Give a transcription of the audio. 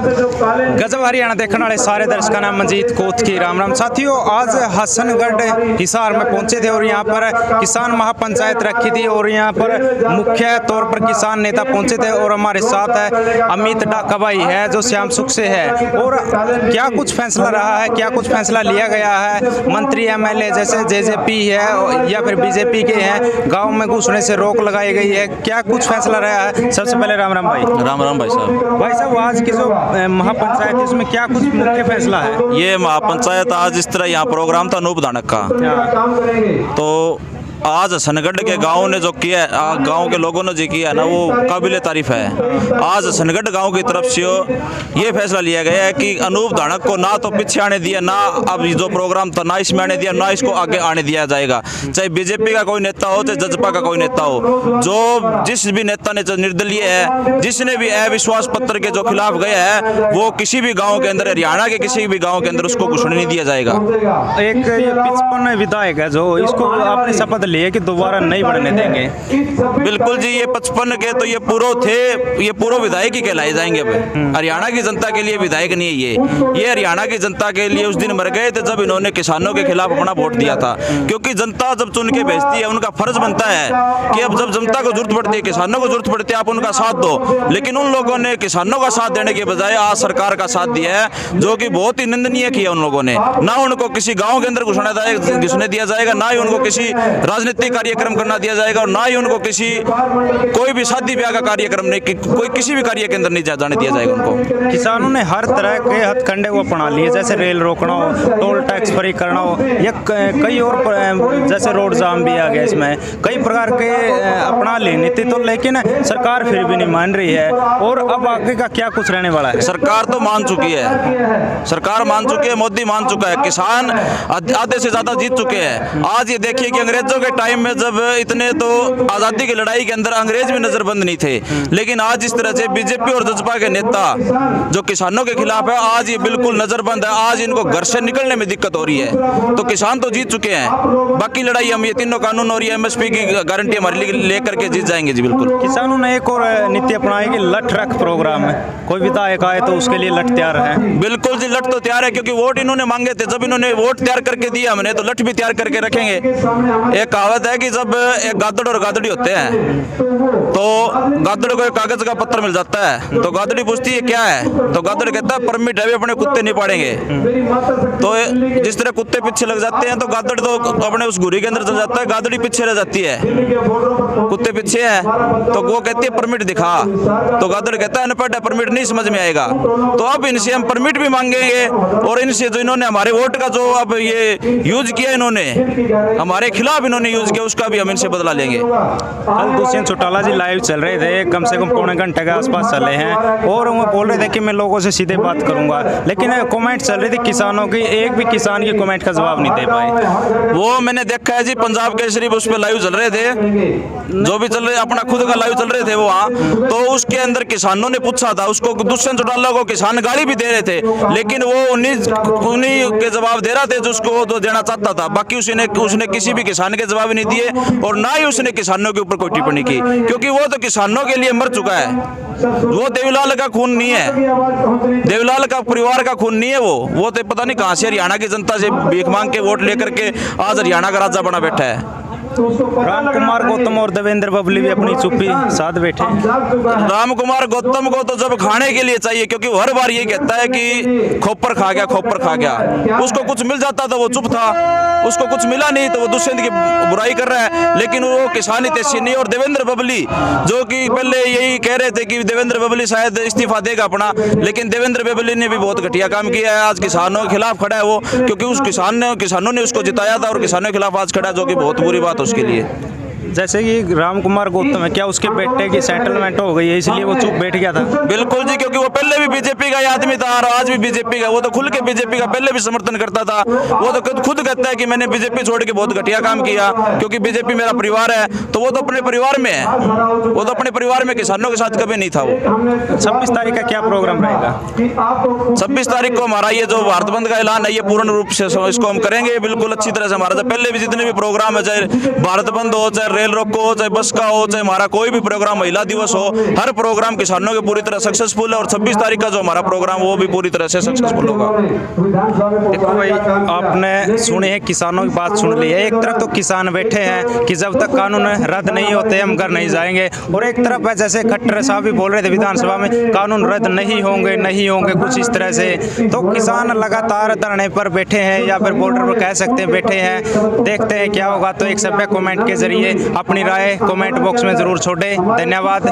गजब हरियाणा देखने वाले सारे दर्शकों ने मंजीत कोत की राम राम। साथियों, आज हसनगढ़ हिसार में पहुंचे थे और यहाँ पर किसान महापंचायत रखी थी और यहाँ पर मुख्य तौर पर किसान नेता पहुंचे थे और हमारे साथ है अमित डाका भाई है जो श्याम सुख से है। और क्या कुछ फैसला रहा है, क्या कुछ फैसला लिया गया है, मंत्री एमएलए जैसे जेजेपी है या फिर बीजेपी के हैं, गाँव में घुसने से रोक लगाई गई है, क्या कुछ फैसला रहा है? सबसे पहले राम राम भाई। राम राम भाई साहब। भाई साहब, आज की जो महापंचायत है उसमें क्या कुछ मुख्य फैसला है? ये महापंचायत आज इस तरह यहाँ प्रोग्राम था अनूप धानक का, तो आज हसनगढ़ के गांव ने जो किया, गांव के लोगों ने जो किया ना, वो काबिल तारीफ है। आज हसनगढ़ गांव की तरफ से ये फैसला लिया गया है कि अनूप धानक को ना तो पीछे आने दिया, ना अब जो प्रोग्राम था ना इसमें आने दिया, ना इसको आगे आने दिया जाएगा। चाहे बीजेपी का कोई नेता हो, चाहे जजपा का कोई नेता हो, जो जिस भी नेता ने निर्दलीय है, जिसने भी अविश्वास पत्र के जो खिलाफ गया है, वो किसी भी गाँव के अंदर, हरियाणा के किसी भी गाँव के अंदर उसको घुसने नहीं दिया जाएगा। एक ये 55 विधायक है जो इसको आपने शपथ लिए कि दोबारा नहीं बढ़ने देंगे। बिल्कुल जी, ये 55 के तो ये पूर्व थे, ये पूर्व विधायक ही कहलाए जाएंगे। अब हरियाणा की जनता के लिए विधायक नहीं है ये हरियाणा की जनता के लिए उस दिन मर गए थे जब इन्होंने किसानों के खिलाफ अपना वोट दिया था। क्योंकि जनता जब चुन के भेजती है, उनका फर्ज बनता है कि अब जब जनता को जरूरत पड़ती है, किसानों को जरूरत पड़ती है, आप उनका साथ दो। लेकिन उन लोगों ने किसानों का साथ देने के बजाय आज सरकार का साथ दिया है, जो कि बहुत ही निंदनीय किया उन लोगों ने। ना उनको किसी गाँव के अंदर घुसने दिया जाएगा, ना ही उनको किसी राजनीतिक कार्यक्रम करना दिया जाएगा, और ना ही उनको किसी कोई भी शादी ब्याह का कार्यक्रम नहीं, कोई किसी भी कार्य के अंदर नहीं जाने दिया जाएगा उनको। किसानों ने हर तरह के हथकंडे वो अपना लिए, जैसे रेल रोकना हो, टोल टैक्स फ्री करना हो, या कई और जैसे रोड जाम भी आ गया, इसमें कई प्रकार के अपना लेनी थी, तो लेकिन सरकार फिर भी नहीं मान रही है। और अब आगे का क्या कुछ रहने वाला है? सरकार तो मान चुकी है, सरकार मान चुकी है, मोदी मान चुका है, किसान आधे से ज्यादा जीत चुके हैं। आज ये देखिए कि अंग्रेजों के टाइम में जब इतने तो आजादी की लड़ाई के अंदर अंग्रेज भी नजरबंद नहीं थे, लेकिन आज इस तरह से बीजेपी और जजपा के नेता जो किसानों के खिलाफ है, आज ये बिल्कुल नजरबंद है। आज इनको घर से निकलने में दिक्कत हो रही है, तो किसान तो जीत चुके हैं। बाकी लड़ाई हम ये तीनों कानून और ये एमएसपी की गारंटी हमारे लिए लेकर के जीत जाएंगे जी। बिल्कुल। किसानों ने एक और नीति अपनाई कि लठ रख प्रोग्राम है, कोई विधायक आए तो उसके लिए लठ तैयार है। बिल्कुल जी, लठ तो तैयार है, क्योंकि वोट इन्होंने मांगे थे। जब इन्होंने वोट तैयार करके दिया हमने, तो लठ भी तैयार करके रखेंगे। एक कहावत है कि जब एक गादड़ और गादड़ी होते हैं, तो गादड़ को एक कागज का पत्र मिल जाता है, तो गादड़ी पूछती है क्या है, तो गादड़ कहता है परमिट है, अपने कुत्ते नहीं पाड़ेंगे। तो जिस तरह कुत्ते पीछे लग जाते हैं, तो गादड़ तो अपने उस घुरी के अंदर चल जाता है, गादड़ी पीछे रह जाती है। कुत्ते पीछे है तो वो कहती है परमिट दिखा, तो गादड़ कहता है अनपढ़ है, परमिट नहीं समझ में आएगा। तो अब इनसे हम परमिट भी मांगेंगे, और इनसे जो इन्होंने हमारे वोट का जो अब ये यूज किया, इन्होंने हमारे खिलाफ इन्होंने यूज किया, उसका भी हम इनसे बदला लेंगे। कल दुष्यंत चौटाला जी लाइव चल रहे थे, कम से कम पौने घंटे के आसपास चले हैं, और वो बोल रहे थे कि मैं लोगों से सीधे बात करूंगा, लेकिन कमेंट चल रही थी किसानों की, एक भी किसान की कमेंट का जवाब नहीं दे पाए। वो मैंने देखा है जी, पंजाब केसरी उस पर लाइव चल रहे थे, जो भी चल रहे, अपना खुद का लाइव चल रहे थे वो वहाँ, तो उसके अंदर किसानों ने पूछा था उसको, दुष्यंत चौटाला को किसान गाली भी दे रहे थे, लेकिन वो उन्हीं के जवाब दे रहा थे जो उसको तो देना चाहता था। बाकी उसने किसी भी किसान के जवाब नहीं दिए, और ना ही उसने किसानों के ऊपर कोई टिप्पणी की, क्योंकि वो तो किसानों के लिए मर चुका है। वो देवीलाल का खून नहीं है, देवीलाल का परिवार का खून नहीं है। वो तो पता नहीं कहां से हरियाणा की जनता से भीख मांग के वोट लेकर के आज हरियाणा का राजा बना बैठा है। राम कुमार गौतम और देवेंद्र बबली भी अपनी चुप्पी साध बैठे। राम कुमार गौतम को तो जब खाने के लिए चाहिए, क्योंकि हर बार ये कहता है कि खोपर खा गया, खोपर खा गया। उसको कुछ मिल जाता तो वो चुप था, उसको कुछ मिला नहीं तो वो दुष्यंत की बुराई कर रहा है, लेकिन वो किसान हितैषी नहीं। और देवेंद्र बबली जो कि पहले यही कह रहे थे कि देवेंद्र बबली शायद इस्तीफा देगा अपना, लेकिन देवेंद्र बबली ने भी बहुत घटिया काम किया है। आज किसानों के खिलाफ खड़ा है वो, क्योंकि उस किसानों ने उसको जिताया था, और किसानों के खिलाफ आज खड़ा है, जो कि बहुत बुरी बात उसके लिए। जैसे कि राम कुमार गौतम है, क्या उसके बेटे की सेटलमेंट हो गई है इसलिए वो चुप बैठ गया था? बिल्कुल जी, क्योंकि वो पहले भी बीजेपी का आदमी था और आज भी बीजेपी का। वो तो खुल के बीजेपी का पहले भी समर्थन करता था। वो तो खुद कहता है कि मैंने बीजेपी छोड़ के बहुत घटिया काम किया, क्योंकि बीजेपी मेरा परिवार है। तो वो तो अपने परिवार में है, वो तो अपने परिवार में किसानों के साथ कभी नहीं था। वो 26 तारीख का क्या प्रोग्राम रहेगा? 26 तारीख को हमारा ये जो भारत बंद का ऐलान है, ये पूर्ण रूप से इसको हम करेंगे बिल्कुल अच्छी तरह से। हमारा पहले भी जितने भी प्रोग्राम है, चाहे भारत बंद हो, चाहे रेल रोको हो, चाहे बस का हो, चाहे हमारा कोई भी प्रोग्राम, महिला दिवस हो, हर प्रोग्राम किसानों के पूरी तरह सक्सेसफुल है। और 26 तारीख का जो हमारा प्रोग्राम वो भी पूरी तरह से सक्सेसफुल होगा। देखो भाई, आपने सुने हैं, किसानों की बात सुन ली है। एक तरफ तो किसान बैठे हैं कि जब तक कानून रद्द नहीं होते हम घर नहीं जाएंगे, और एक तरफ है जैसे खट्टर साहब भी बोल रहे थे विधानसभा में, कानून रद्द नहीं होंगे कुछ इस तरह से। तो किसान लगातार धरने पर बैठे हैं, या फिर बॉर्डर पर कह सकते हैं बैठे हैं। देखते हैं क्या होगा। तो एक सभ्य कमेंट के जरिए अपनी राय कमेंट बॉक्स में जरूर छोड़ें। धन्यवाद।